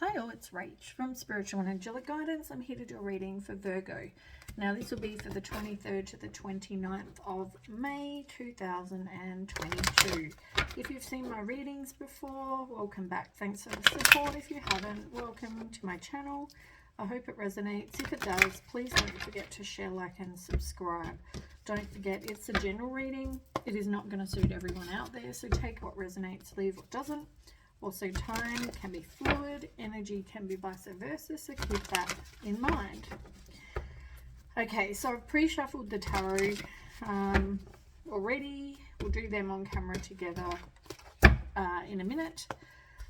Hi all, it's Rach from Spiritual and Angelic Guidance. I'm here to do a reading for Virgo. Now this will be for the 23rd to the 29th of May 2022. If you've seen my readings before, welcome back. Thanks for the support. If you haven't, welcome to my channel. I hope it resonates. If it does, please don't forget to share, like and subscribe. Don't forget, it's a general reading. It is not going to suit everyone out there, so take what resonates, leave what doesn't. Also, time can be fluid, energy can be vice versa, so keep that in mind. Okay, so I've pre-shuffled the tarot already. We'll do them on camera together in a minute.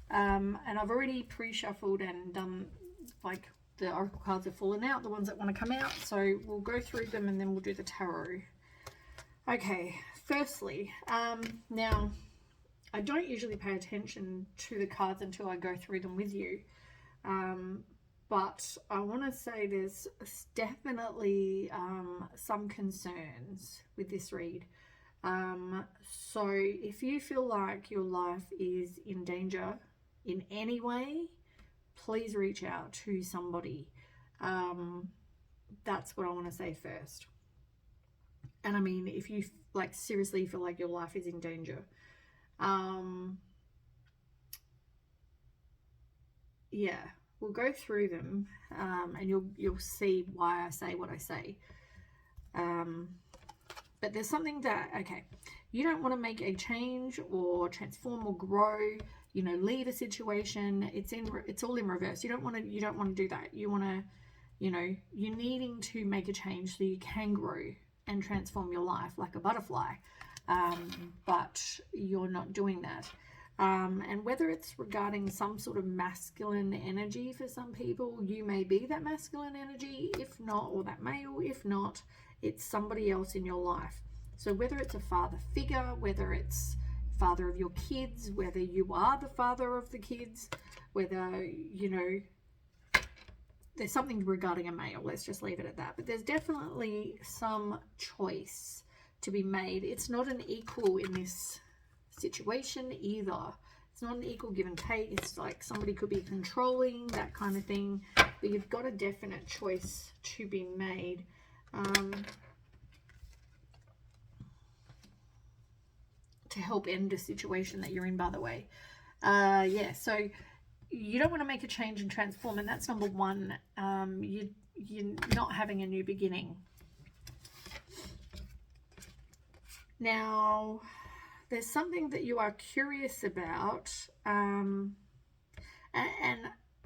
And I've already pre-shuffled and done, like, the oracle cards have fallen out, the ones that want to come out. So we'll go through them and then we'll do the tarot. Okay, firstly, now, I don't usually pay attention to the cards until I go through them with you. But I want to say there's definitely some concerns with this read. So if you feel like your life is in danger in any way, please reach out to somebody. That's what I want to say first. And I mean, if you like seriously feel like your life is in danger, yeah, we'll go through them, and you'll see why I say what I say. But there's something that, okay, you don't want to make a change or transform or grow, you know, leave a situation. It's all in reverse. You don't want to do that. You want to, you know, you're needing to make a change so you can grow and transform your life like a butterfly. But you're not doing that. And whether it's regarding some sort of masculine energy for some people, you may be that masculine energy, if not, or that male, if not, it's somebody else in your life. So whether it's a father figure, whether it's father of your kids, whether you are the father of the kids, whether, you know, there's something regarding a male, let's just leave it at that. But there's definitely some choice to be made. It's not an equal in this situation either. It's not an equal give and take. It's like somebody could be controlling, that kind of thing, but you've got a definite choice to be made. To help end a situation that you're in, by the way. Yeah, so you don't want to make a change and transform, and that's number one. You're not having a new beginning. Now, there's something that you are curious about, and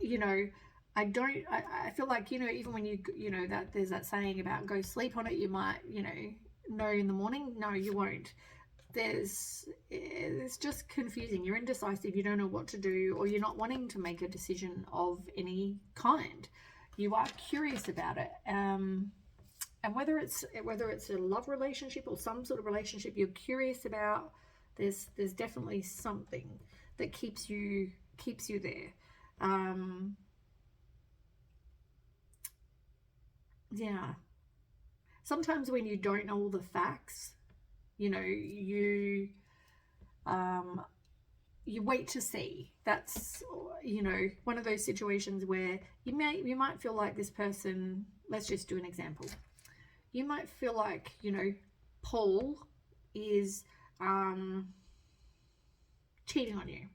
you know, I feel like, you know, even when you know that there's that saying about go sleep on it, you might, you know in the morning. No, you won't. It's just confusing. You're indecisive. You don't know what to do, or you're not wanting to make a decision of any kind. You are curious about it. And whether it's a love relationship or some sort of relationship you're curious about, there's definitely something that keeps you there. Yeah. Sometimes when you don't know all the facts, you know, you wait to see. That's, you know, one of those situations where you might feel like this person, let's just do an example. You might feel like, you know, Paul is cheating on you.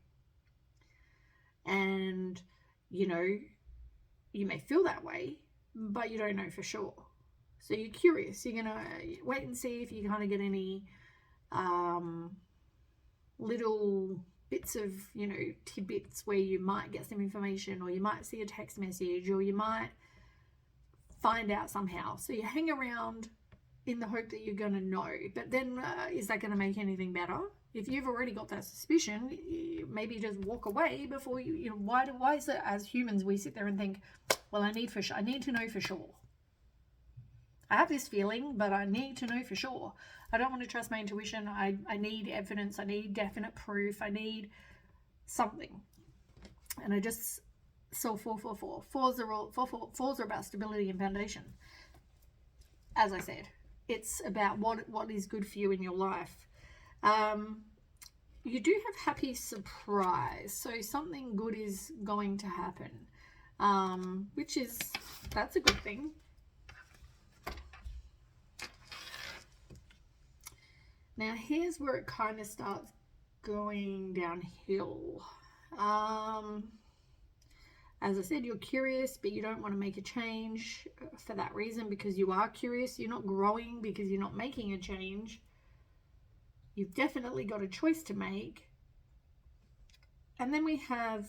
And, you know, you may feel that way, but you don't know for sure. So you're curious. You're going to wait and see if you kind of get any little bits of, you know, tidbits where you might get some information, or you might see a text message, or you might find out somehow. So you hang around in the hope that you're going to know. But then is that going to make anything better? If you've already got that suspicion, maybe just walk away before you know, why is it as humans we sit there and think, well, I need to know for sure. I have this feeling, but I need to know for sure. I don't want to trust my intuition. I need evidence. I need definite proof. I need something. And I just saw 444. Fours are about stability and foundation. As I said, it's about what is good for you in your life. you do have happy surprise. So something good is going to happen, that's a good thing. Now here's where it kind of starts going downhill. As I said, you're curious, but you don't want to make a change for that reason, because you are curious. You're not growing because you're not making a change. You've definitely got a choice to make. And then we have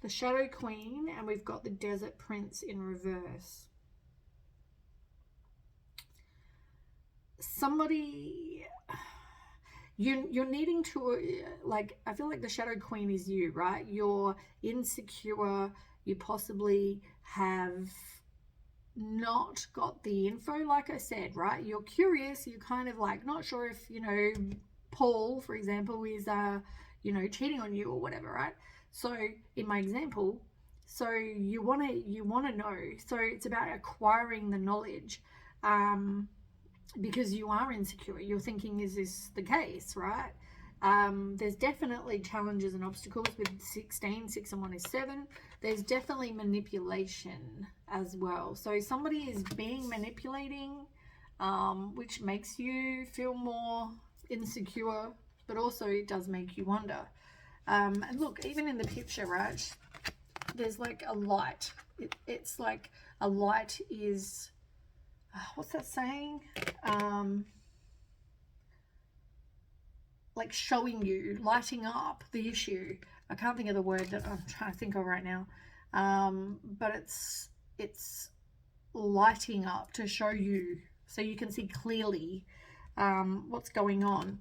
the Shadow Queen, and we've got the Desert Prince in reverse. Somebody, you're needing to, like, I feel like the Shadow Queen is you, right? You're insecure. You possibly have not got the info, like I said, right? You're curious. You're kind of like not sure if, Paul, for example, is, cheating on you or whatever, right? So in my example, so you want to know. So it's about acquiring the knowledge. Because you are insecure. You're thinking, is this the case, right? There's definitely challenges and obstacles with 16. 6 and 1 is 7. There's definitely manipulation as well. So somebody is being manipulating, which makes you feel more insecure, but also it does make you wonder. And look, even in the picture, right, there's like a light. It's like a light is... what's that saying? Like showing you, lighting up the issue. I can't think of the word that I'm trying to think of right now. But it's lighting up to show you so you can see clearly what's going on.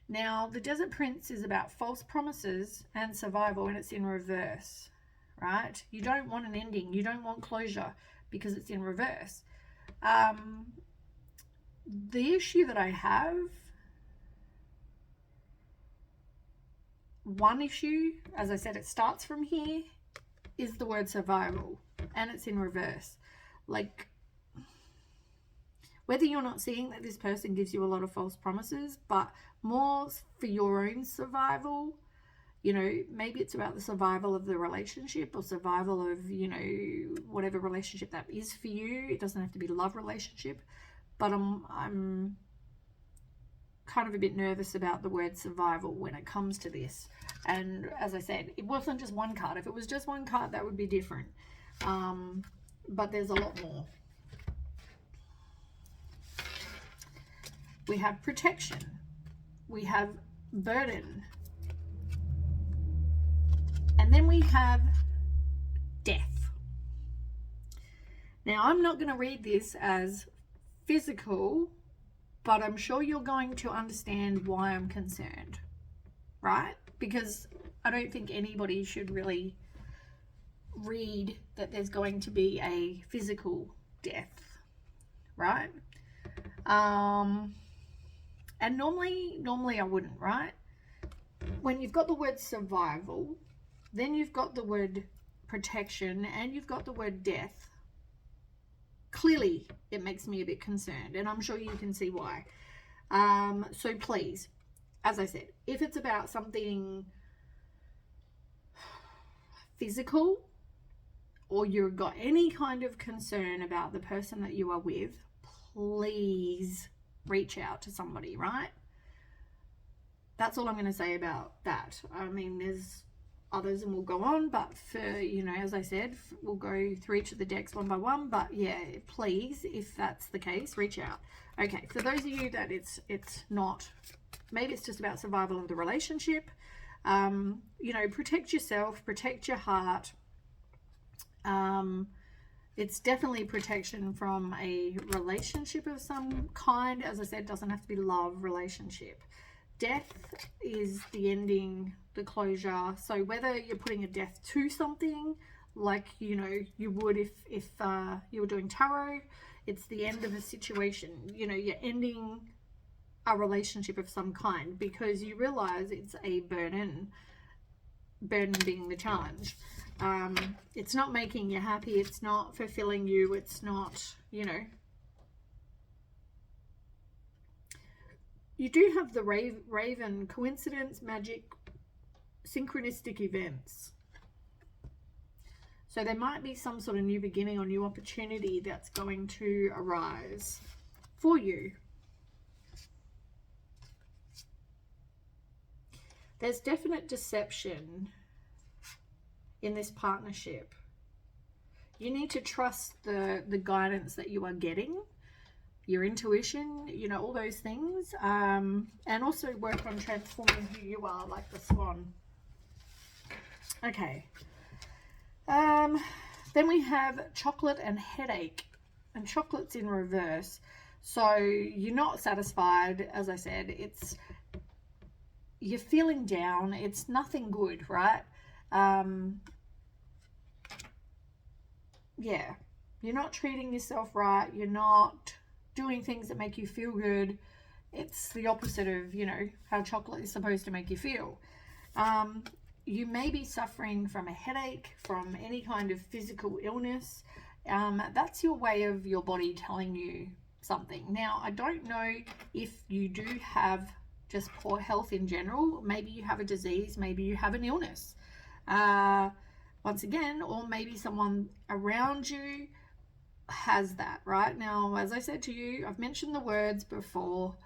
Now, the Desert Prince is about false promises and survival, and it's in reverse, right? You don't want an ending. You don't want closure because it's in reverse. The issue that I have, one issue, as I said, it starts from here, is the word survival, and it's in reverse. Like, whether you're not seeing that this person gives you a lot of false promises, but more for your own survival, maybe it's about the survival of the relationship or survival of, whatever relationship that is for you. It doesn't have to be a love relationship, but I'm kind of a bit nervous about the word survival when it comes to this. And as I said, it wasn't just one card. If it was just one card, that would be different. But there's a lot more. We have protection. We have burden. And then we have death. Now, I'm not going to read this as physical, but I'm sure you're going to understand why I'm concerned, right? Because I don't think anybody should really read that there's going to be a physical death, right? And normally I wouldn't, right? When you've got the word survival, then you've got the word protection, and you've got the word death. Clearly, it makes me a bit concerned, and I'm sure you can see why. So please, as I said, if it's about something physical, or you've got any kind of concern about the person that you are with, please reach out to somebody, right? That's all I'm going to say about that. I mean, there's others and we'll go on, but for, as I said, we'll go through each of the decks one by one, but yeah, please, if that's the case, reach out. Okay, for those of you that it's not, maybe it's just about survival of the relationship, protect yourself, protect your heart. It's definitely protection from a relationship of some kind. As I said, it doesn't have to be love relationship. Death is the ending, the closure. So whether you're putting a death to something, like, you would if you were doing tarot, it's the end of a situation. You're ending a relationship of some kind because you realize it's a burden being the challenge. It's not making you happy. It's not fulfilling you. It's not, You do have the Raven, coincidence, magic, synchronistic events. So there might be some sort of new beginning or new opportunity that's going to arise for you. There's definite deception in this partnership. You need to trust the guidance that you are getting, your intuition, you know, all those things, and also work on transforming who you are, like the swan. Okay. Then we have chocolate and headache, and chocolate's in reverse. So you're not satisfied, as I said. You're feeling down. It's nothing good, right? Yeah, you're not treating yourself right. You're not doing things that make you feel good. It's the opposite of, you know, how chocolate is supposed to make you feel. You may be suffering from a headache, from any kind of physical illness. That's your way of your body telling you something. Now, I don't know if you do have just poor health in general. Maybe you have a disease, maybe you have an illness. Once again, or maybe someone around you has that, right? Now, as I said to you, I've mentioned the words before.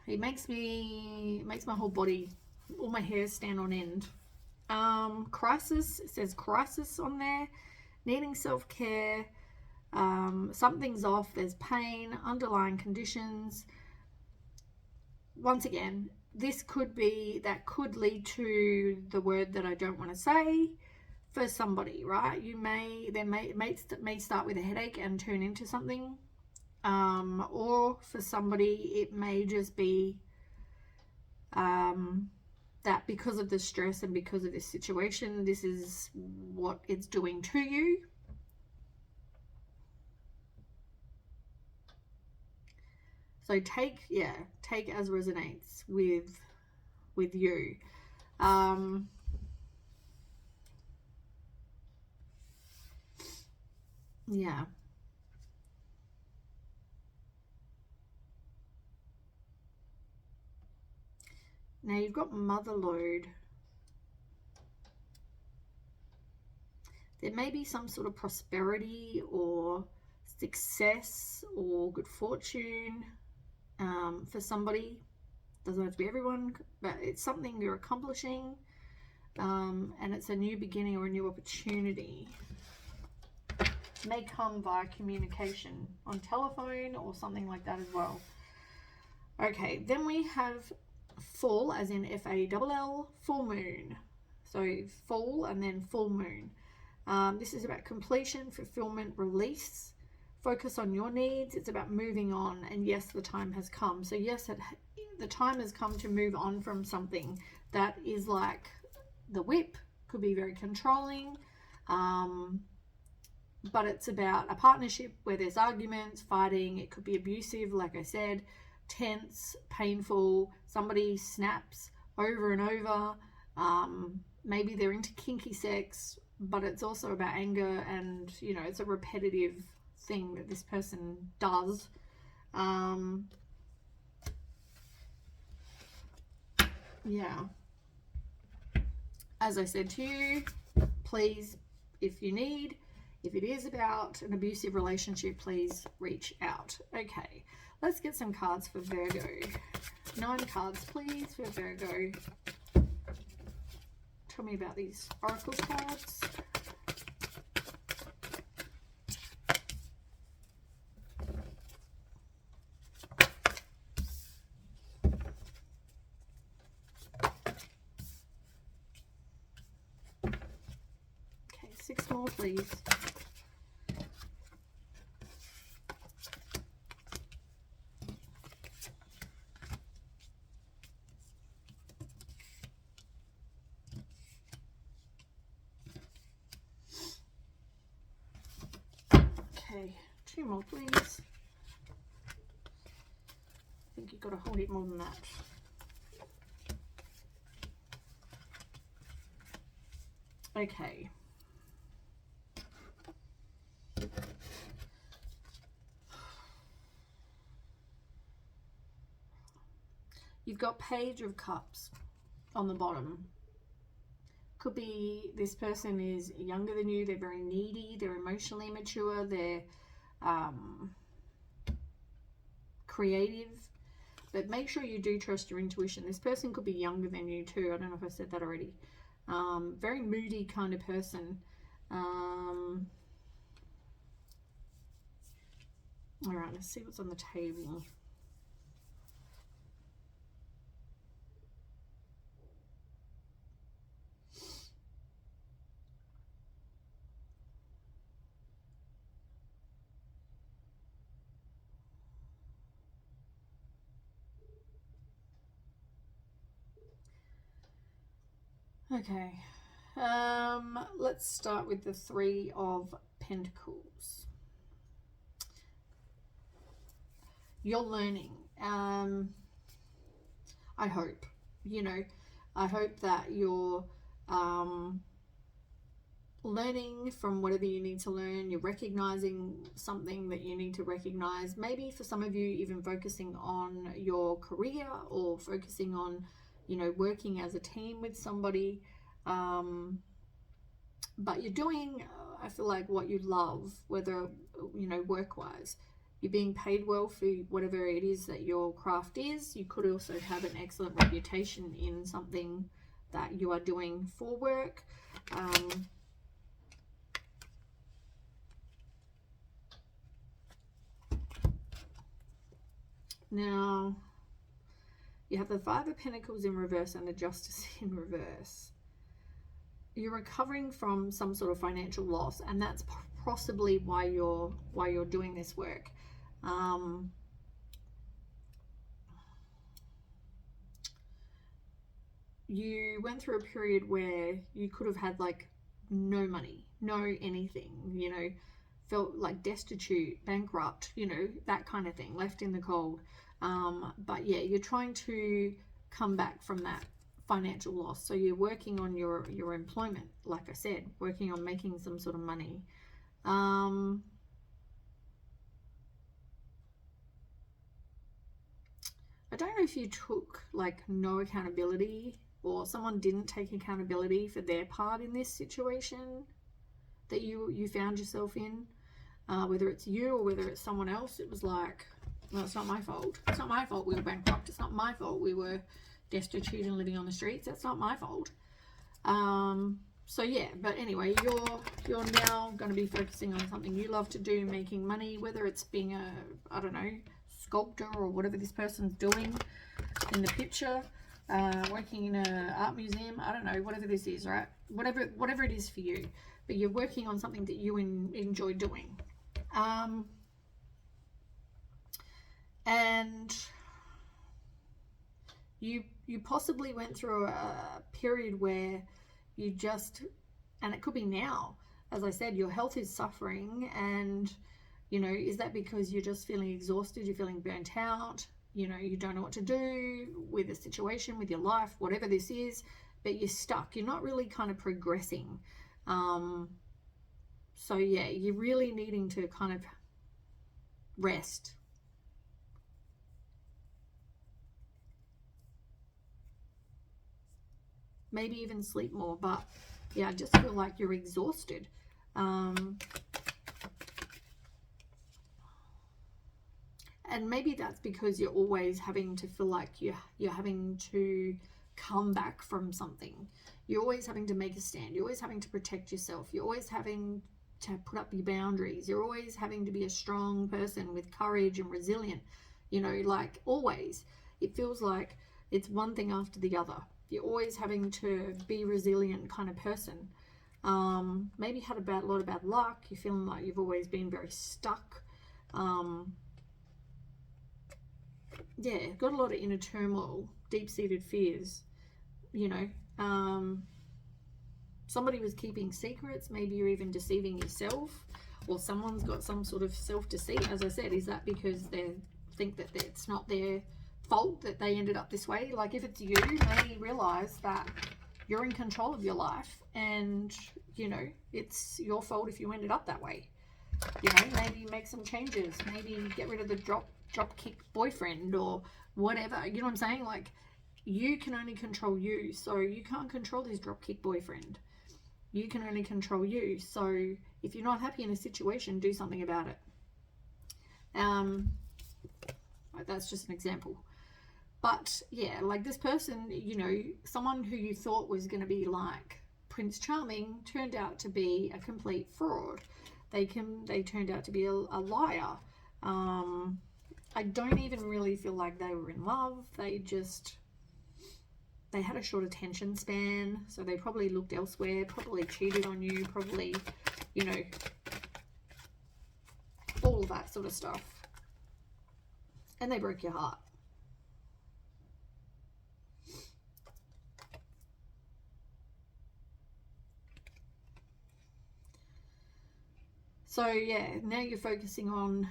It makes my whole body, all my hairs stand on end. Crisis, it says crisis on there. Needing self-care. Something's off. There's pain, underlying conditions. Once again, this could lead to the word that I don't want to say for somebody, right? They may start with a headache and turn into something, or for somebody it may just be that because of the stress and because of this situation, this is what it's doing to you. So take as resonates with you. Yeah. Now you've got mother lode. There may be some sort of prosperity or success or good fortune for somebody. Doesn't have to be everyone, but it's something you're accomplishing, and it's a new beginning or a new opportunity. May come via communication on telephone or something like that as well. Okay, then we have full, as in F-A-L-L, full moon. So full and then full moon. This is about completion, fulfillment, release. Focus on your needs. It's about moving on, and yes, the time has come. So yes, the time has come to move on from something that is like the whip, could be very controlling, but it's about a partnership where there's arguments, fighting. It could be abusive, like I said, tense, painful. Somebody snaps over and over. Maybe they're into kinky sex, but it's also about anger, and you know, it's a repetitive thing that this person does. Yeah, as I said to you, please, if it is about an abusive relationship, please reach out. Okay, let's get some cards for Virgo. 9 cards please for Virgo. Tell me about these oracle cards. Okay, 6 more please. Okay, 2 more please. I think you've got a whole heap more than that. Okay. got Page of Cups on the bottom. Could be this person is younger than you. They're very needy. They're emotionally immature. They're creative. But make sure you do trust your intuition. This person could be younger than you too. I don't know if I said that already. Very moody kind of person. All right, let's see what's on the table. Okay, let's start with the Three of Pentacles. You're learning. I hope, I hope that you're learning from whatever you need to learn. You're recognizing something that you need to recognize. Maybe for some of you, even focusing on your career or focusing on, working as a team with somebody. But you're doing, I feel like, what you love, whether, work-wise. You're being paid well for whatever it is that your craft is. You could also have an excellent reputation in something that you are doing for work. Now, you have the Five of Pentacles in reverse and the Justice in reverse. You're recovering from some sort of financial loss, and that's possibly why you're doing this work. You went through a period where you could have had like no money, no anything, felt like destitute, bankrupt, that kind of thing, left in the cold. But yeah, you're trying to come back from that financial loss. So you're working on your employment, like I said, working on making some sort of money. I don't know if you took like no accountability, or someone didn't take accountability for their part in this situation that you found yourself in, whether it's you or whether it's someone else. It was like, no, it's not my fault. It's not my fault we were bankrupt. It's not my fault we were destitute and living on the streets. That's not my fault. So yeah, but anyway, you're now going to be focusing on something you love to do, making money, whether it's being a, I don't know, sculptor or whatever this person's doing in the picture, working in an art museum, I don't know, whatever this is, right? Whatever it is for you, but you're working on something that you enjoy doing. And you possibly went through a period where you just, and it could be now, as I said, your health is suffering, and is that because you're just feeling exhausted, you're feeling burnt out, you don't know what to do with the situation, with your life, whatever this is, but you're stuck, you're not really kind of progressing. So yeah, you're really needing to kind of rest. Maybe even sleep more, but yeah, I just feel like you're exhausted. And maybe that's because you're always having to feel like you're having to come back from something. You're always having to make a stand. You're always having to protect yourself. You're always having to put up your boundaries. You're always having to be a strong person with courage and resilient. Like always. It feels like it's one thing after the other. You're always having to be resilient kind of person. Maybe had a lot of bad luck. You're feeling like you've always been very stuck. Yeah, got a lot of inner turmoil, deep-seated fears. Somebody was keeping secrets. Maybe you're even deceiving yourself, or someone's got some sort of self-deceit. As I said, is that because they think that it's not their fault that they ended up this way? Like if it's you, maybe realize that you're in control of your life, and it's your fault if you ended up that way. Maybe make some changes, maybe get rid of the drop kick boyfriend or whatever. You know what I'm saying? Like you can only control you. So you can't control this dropkick boyfriend. You can only control you. So if you're not happy in a situation, do something about it. That's just an example. But yeah, like this person, you know, someone who you thought was going to be like Prince Charming turned out to be a complete fraud. They turned out to be a liar. I don't even really feel like they were in love. They had a short attention span, so they probably looked elsewhere, probably cheated on you, probably, you know, all of that sort of stuff. And they broke your heart. So yeah, now you're focusing on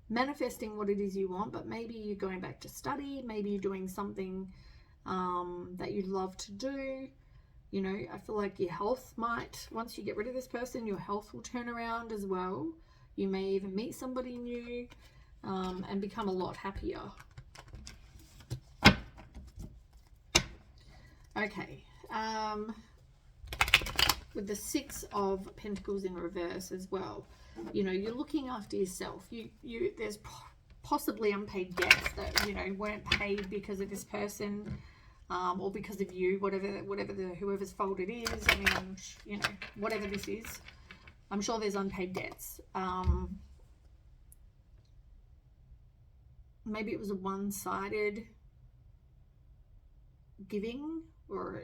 manifesting what it is you want, but maybe you're going back to study, maybe you're doing something that you'd love to do. You know, I feel like your health might, once you get rid of this person, your health will turn around as well. You may even meet somebody new and become a lot happier. Okay. With the Six of Pentacles in reverse as well, you know, you're looking after yourself. There's possibly unpaid debts that, you know, weren't paid because of this person, or because of you, whoever's fault it is. I mean, you know, whatever this is, I'm sure there's unpaid debts. Maybe it was a one-sided giving, or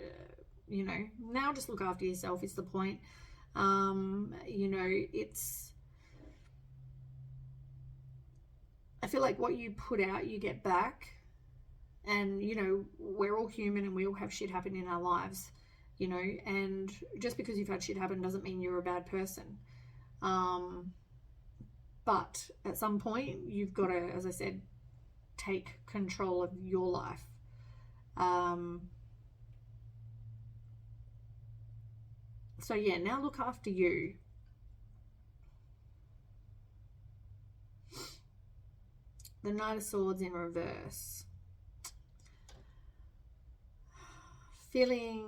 you know, now just look after yourself is the point. You know, I feel like what you put out, you get back. And, you know, we're all human and we all have shit happen in our lives, you know, and just because you've had shit happen doesn't mean you're a bad person. But at some point, you've got to, as I said, take control of your life. So yeah, now look after you. The Knight of Swords in reverse. Feeling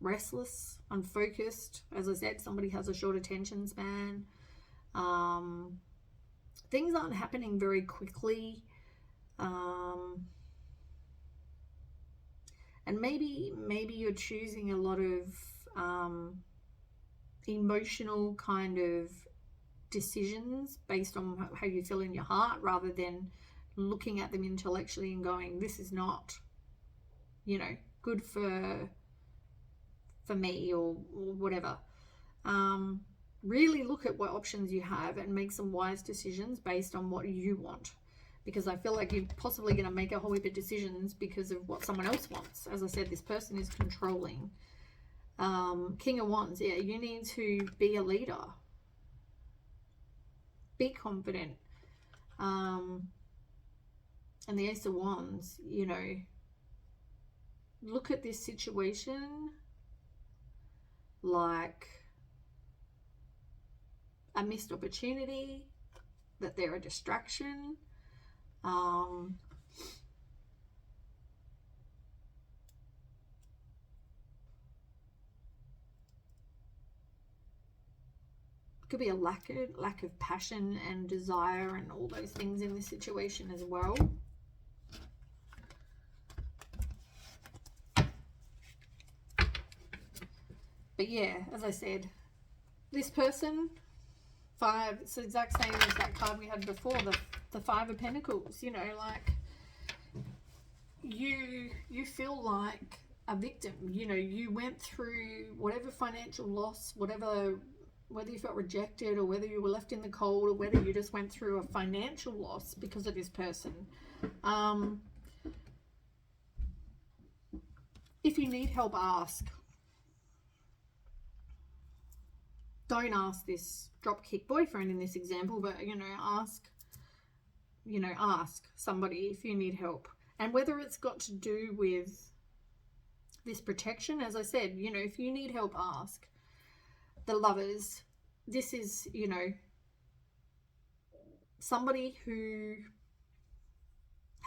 restless, unfocused. As I said, somebody has a short attention span. Things aren't happening very quickly. And maybe you're choosing a lot of emotional kind of decisions based on how you feel in your heart, rather than looking at them intellectually and going, this is not, you know, good for me, or whatever. Really look at what options you have and make some wise decisions based on what you want, because I feel like you're possibly going to make a whole heap of decisions because of what someone else wants. As I said, this person is controlling. King of Wands, yeah, you need to be a leader. Be confident. And the Ace of Wands, you know, look at this situation like a missed opportunity, that they're a distraction. Could be a lack of passion and desire and all those things in this situation as well. But yeah, as I said, this person, it's the exact same as that card we had before, the Five of Pentacles. You know, like you feel like a victim. You know, you went through whatever financial loss, whether you felt rejected, or whether you were left in the cold, or whether you just went through a financial loss because of this person. If you need help, ask. Don't ask this dropkick boyfriend in this example, but, you know, ask somebody if you need help. And whether it's got to do with this protection, as I said, you know, if you need help, ask. The Lovers, this is, you know, somebody who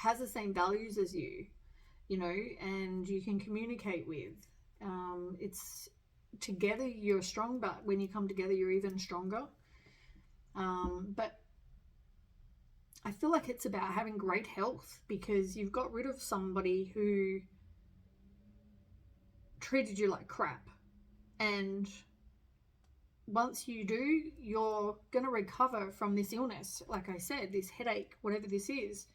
has the same values as you, you know, and you can communicate with. It's together you're strong, but when you come together, you're even stronger. But I feel like it's about having great health, because you've got rid of somebody who treated you like crap. And once you do, you're going to recover from this illness. Like I said, this headache, whatever this is,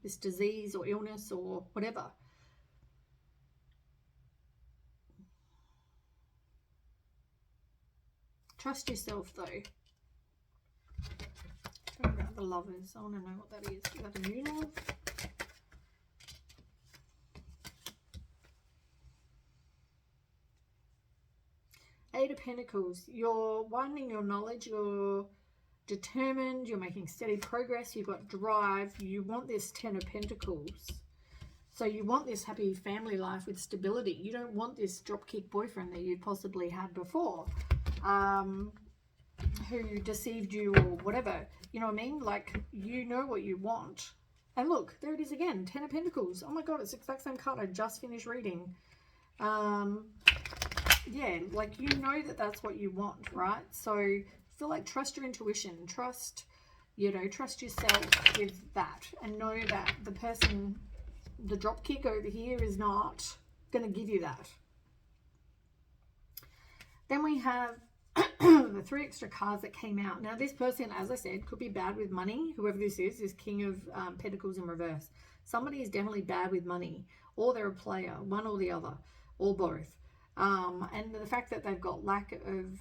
this disease or illness or whatever. Trust yourself, though. Talking about the Lovers. I want to know what that is. Is that a new love? Eight of Pentacles. You're widening your knowledge. You're determined. You're making steady progress. You've got drive. You want this 10 of Pentacles. So you want this happy family life with stability. You don't want this dropkick boyfriend that you possibly had before, who deceived you or whatever. You know what I mean? Like, you know what you want. And look, there it is again. 10 of Pentacles. Oh my God, it's the exact same card I just finished reading. Yeah, like, you know that that's what you want, right? So feel like trust your intuition. Trust, you know, trust yourself with that. And know that the person, the dropkick over here, is not going to give you that. Then we have the 3 extra cards that came out. Now, this person, as I said, could be bad with money. Whoever this is King of Pentacles in reverse. Somebody is definitely bad with money, or they're a player, one or the other, or both. And the fact that they've got lack of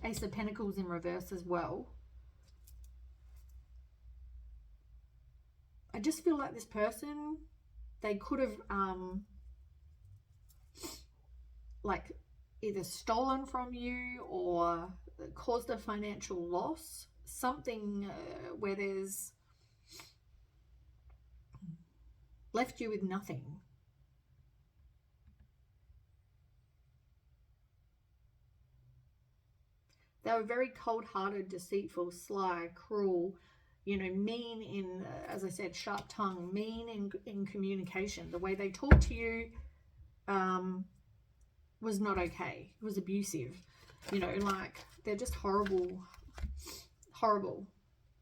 Ace of Pentacles in reverse as well. I just feel like this person, they could have like either stolen from you or caused a financial loss. Something where there's left you with nothing. They were very cold-hearted, deceitful, sly, cruel, you know, mean in, as I said, sharp tongue, mean in communication. The way they talk to you was not okay. It was abusive. You know, like, they're just horrible, horrible.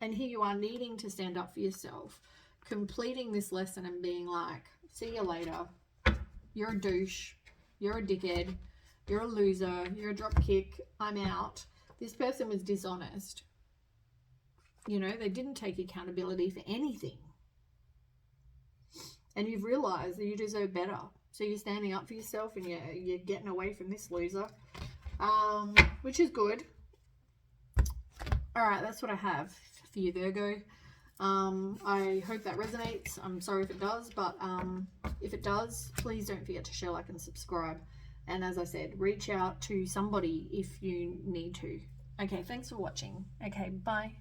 And here you are needing to stand up for yourself, completing this lesson and being like, see you later. You're a douche. You're a dickhead. You're a loser. You're a dropkick. I'm out. This person was dishonest. You know, they didn't take accountability for anything. And you've realized that you deserve better. So you're standing up for yourself and you're getting away from this loser, which is good. All right, that's what I have for you, Virgo. I hope that resonates. I'm sorry if it does, but if it does, please don't forget to share, like, and subscribe. And as I said, reach out to somebody if you need to. Okay, thanks for watching. Okay, bye.